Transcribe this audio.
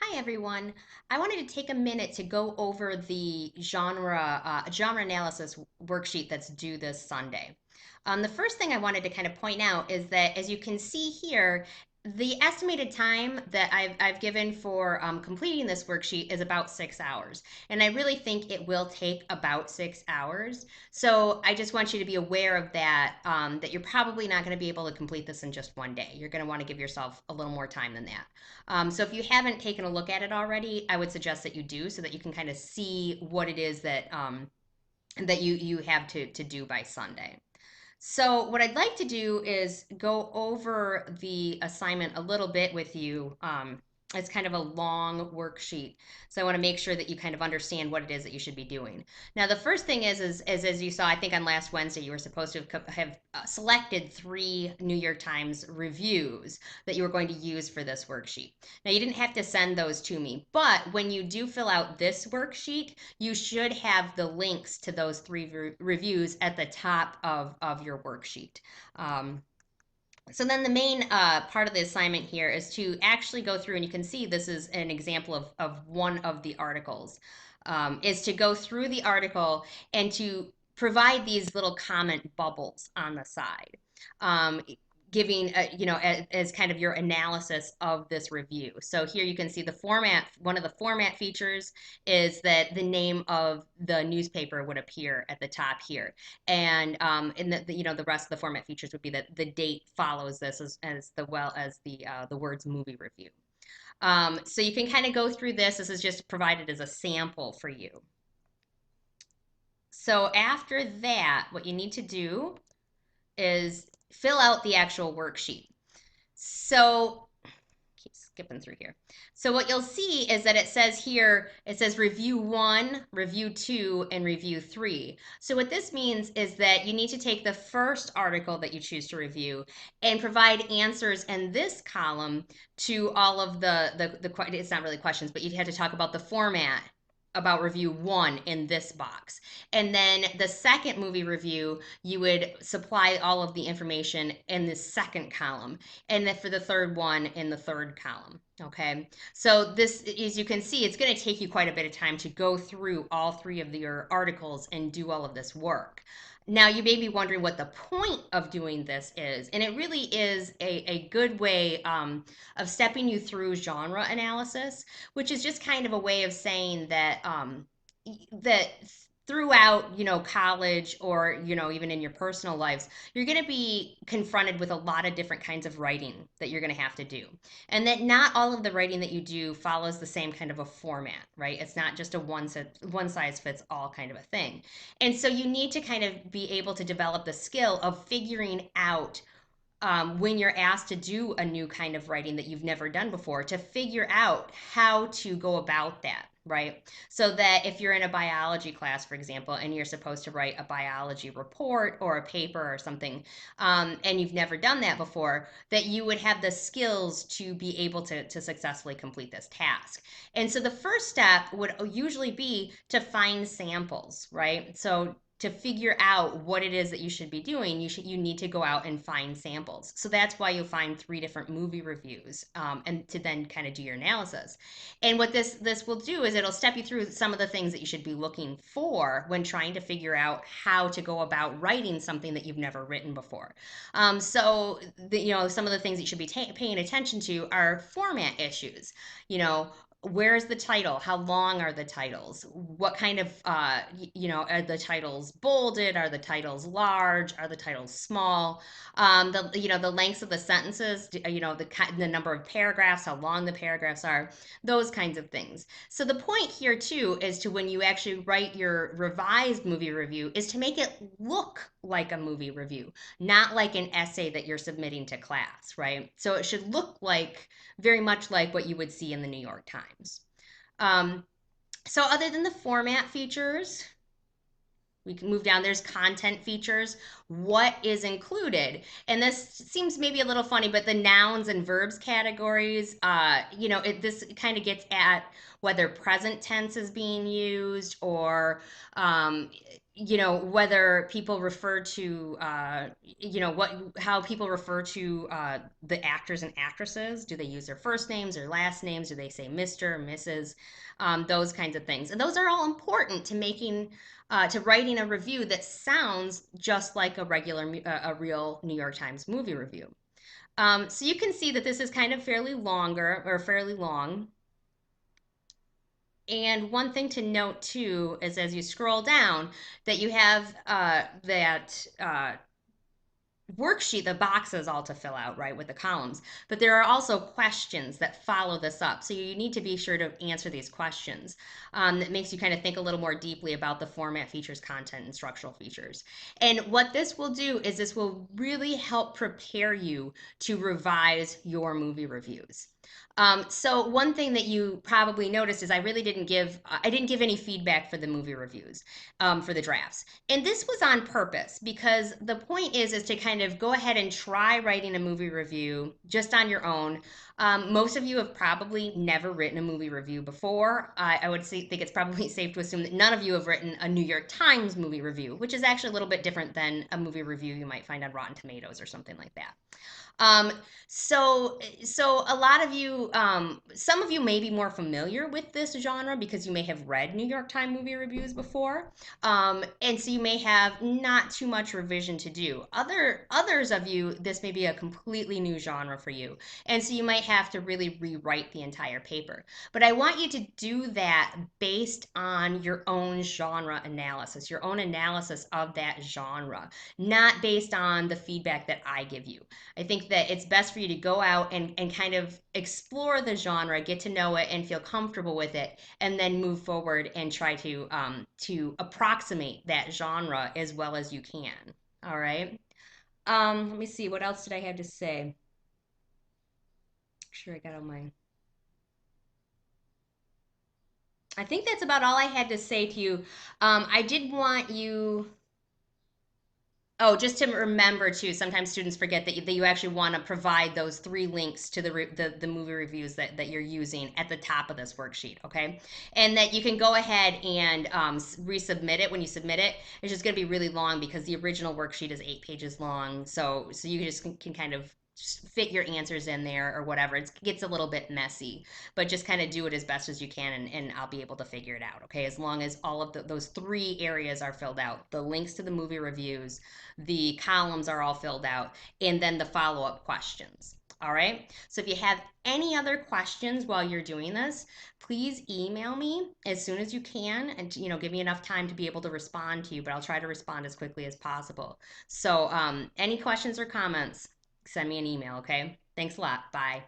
Hi everyone. I wanted to take a minute to go over the genre analysis worksheet that's due this Sunday. The first thing I wanted to kind of point out is that, as you can see here, the estimated time that I've given for completing this worksheet is about 6 hours. And I really think it will take about 6 hours. So I just want you to be aware of that, that you're probably not going to be able to complete this in just one day. You're going to want to give yourself a little more time than that. So if you haven't taken a look at it already, I would suggest that you do so that you can kind of see what it is that you have to do by Sunday. So what I'd like to do is go over the assignment a little bit with you. It's kind of a long worksheet, so I want to make sure that you kind of understand what it is that you should be doing. Now, the first thing is as you saw, I think on last Wednesday, you were supposed to have selected 3 New York Times reviews that you were going to use for this worksheet. Now, you didn't have to send those to me, but when you do fill out this worksheet, you should have the links to those 3 reviews at the top of your worksheet. Um, so then the main part of the assignment here is to actually go through, and you can see this is an example of one of the articles, is to go through the article and to provide these little comment bubbles on the side. Um, Giving as kind of your analysis of this review. So here you can see the format. One of the format features is that the name of the newspaper would appear at the top here, and in the rest of the format features would be that the date follows this as well as the words movie review. So you can kind of go through this. This is just provided as a sample for you. So after that, what you need to do is fill out the actual worksheet. So keep skipping through here. So what you'll see is that it says here, it says review 1, review 2, and review 3. So what this means is that you need to take the first article that you choose to review and provide answers in this column to all of it's not really questions, but you had to talk about the format about review 1 in this box. And then the second movie review, you would supply all of the information in the second column, and then for the third one in the third column. Okay, so this, as you can see, it's going to take you quite a bit of time to go through all 3 of your articles and do all of this work. Now, you may be wondering what the point of doing this is, and it really is a good way of stepping you through genre analysis, which is just kind of a way of saying that throughout college, or even in your personal lives, you're going to be confronted with a lot of different kinds of writing that you're going to have to do, and that not all of the writing that you do follows the same kind of a format, right? It's not just a one size fits all kind of a thing. And so you need to kind of be able to develop the skill of figuring out, when you're asked to do a new kind of writing that you've never done before, to figure out how to go about that, right? So that if you're in a biology class, for example, and you're supposed to write a biology report or a paper or something, and you've never done that before, that you would have the skills to be able to successfully complete this task. And so the first step would usually be to find samples, right? So to figure out what it is that you should be doing, you need to go out and find samples. So that's why you'll find 3 different movie reviews, and to then kind of do your analysis. And what this will do is it'll step you through some of the things that you should be looking for when trying to figure out how to go about writing something that you've never written before. Some of the things that you should be paying attention to are format issues. You know, where's the title? How long are the titles? What kind of are the titles bolded? Are the titles large? Are the titles small? The lengths of the sentences, the number of paragraphs, how long the paragraphs are, those kinds of things. So the point here too is to, when you actually write your revised movie review, is to make it look like a movie review, not like an essay that you're submitting to class, right? So it should look like, very much like what you would see in the New York Times. Um, so other than the format features, we can move down. There's content features. What is included? And this seems maybe a little funny, but the nouns and verbs categories, this kind of gets at whether present tense is being used, or whether people refer to how people refer to the actors and actresses. Do they use their first names or last names? Do they say Mr. Mrs.? Those kinds of things, and those are all important to making to writing a review that sounds just like a real New York Times movie review. So you can see that this is kind of fairly long. And one thing to note too is as you scroll down that you have that worksheet, the boxes all to fill out, right, with the columns. But there are also questions that follow this up. So you need to be sure to answer these questions. That makes you kind of think a little more deeply about the format, features, content, and structural features. And what this will do is this will really help prepare you to revise your movie reviews. So one thing that you probably noticed is I didn't give any feedback for the movie reviews, for the drafts. And this was on purpose because the point is to kind of go ahead and try writing a movie review just on your own. Most of you have probably never written a movie review before. I would think it's probably safe to assume that none of you have written a New York Times movie review, which is actually a little bit different than a movie review you might find on Rotten Tomatoes or something like that. Um, so a lot of you, some of you may be more familiar with this genre because you may have read New York Times movie reviews before, and so you may have not too much revision to do. Others of you, this may be a completely new genre for you, and so you might have to really rewrite the entire paper. But I want you to do that based on your own genre analysis, your own analysis of that genre, not based on the feedback that I give you. I think that it's best for you to go out and kind of explore the genre, get to know it, and feel comfortable with it, and then move forward and try to approximate that genre as well as you can. All right. Let me see. What else did I have to say? Make sure I got all my. I think that's about all I had to say to you. I did want you. Oh, just to remember too, sometimes students forget that you actually want to provide those three links to the movie reviews that you're using at the top of this worksheet, okay? And that you can go ahead and resubmit it when you submit it. It's just going to be really long because the original worksheet is 8 pages long. So you just can kind of fit your answers in there or whatever. It gets a little bit messy, but just kind of do it as best as you can, and I'll be able to figure it out, okay? As long as all of those three areas are filled out, the links to the movie reviews, the columns are all filled out, and then the follow-up questions. All right. So if you have any other questions while you're doing this, please email me as soon as you can, and give me enough time to be able to respond to you. But I'll try to respond as quickly as possible. So any questions or comments, send me an email. Okay. Thanks a lot. Bye.